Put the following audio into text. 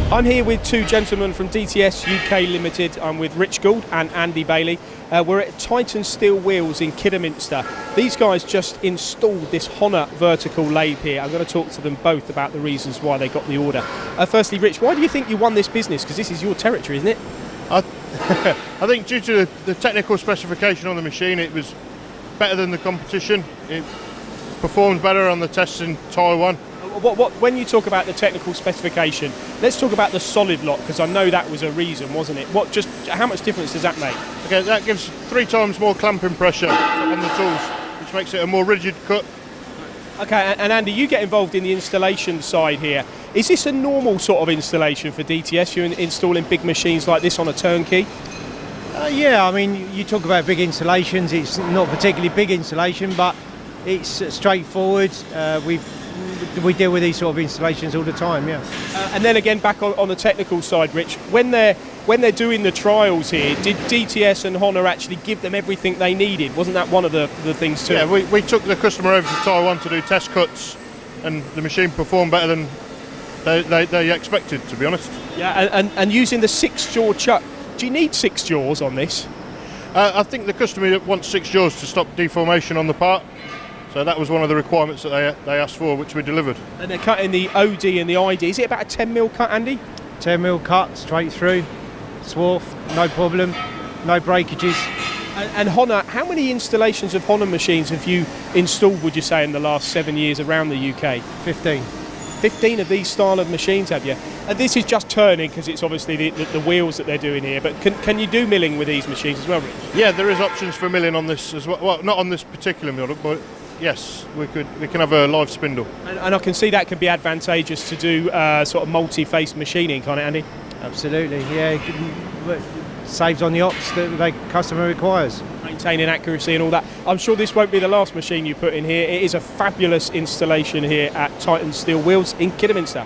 I'm here with two gentlemen from DTS UK Limited. I'm with Rich Gould and Andy Bailey. We're at Titan Steel Wheels in Kidderminster. These guys just installed this HONOR vertical lathe here. I'm going to talk to them both about the reasons why they got the order. Firstly, Rich, why do you think you won this business? Because this is your territory, isn't it? I think due to the technical specification on the machine, it was better than the competition. It performed better on the tests in Taiwan. When you talk about the technical specification, let's talk about the solid lock, because I know that was a reason, wasn't it? How much difference does that make? Okay, that gives 3 times more clamping pressure on the tools, which makes it a more rigid cut. Okay, and Andy, you get involved in the installation side here. Is this a normal sort of installation for DTS? You're installing big machines like this on a turnkey? Yeah, I mean, you talk about big installations. It's not particularly big installation, but it's straightforward. We deal with these sort of installations all the time, yeah. And then again, back on the technical side, Rich, when they're doing the trials here, did DTS and HONOR actually give them everything they needed? Wasn't that one of the things too? Yeah, we took the customer over to Taiwan to do test cuts, and the machine performed better than they expected, to be honest. Yeah, and using the 6-jaw chuck, do you need 6 jaws on this? I think the customer wants 6 jaws to stop deformation on the part. So that was one of the requirements that they asked for, which we delivered. And they're cutting the OD and the ID. Is it about a 10mm cut, Andy? 10mm cut, straight through, swarf, no problem, no breakages. And HONOR, how many installations of HONOR machines have you installed, would you say, in the last 7 years around the UK? 15. 15 of these style of machines, have you? And this is just turning, because it's obviously the wheels that they're doing here, but can you do milling with these machines as well, Rich? Yeah, there is options for milling on this as well. Well, not on this particular mill, but yes, we can have a live spindle. And I can see that can be advantageous to do sort of multi-face machining, can't it, Andy? Absolutely, yeah. It saves on the ops that the customer requires. Maintaining accuracy and all that. I'm sure this won't be the last machine you put in here. It is a fabulous installation here at Titan Steel Wheels in Kidderminster.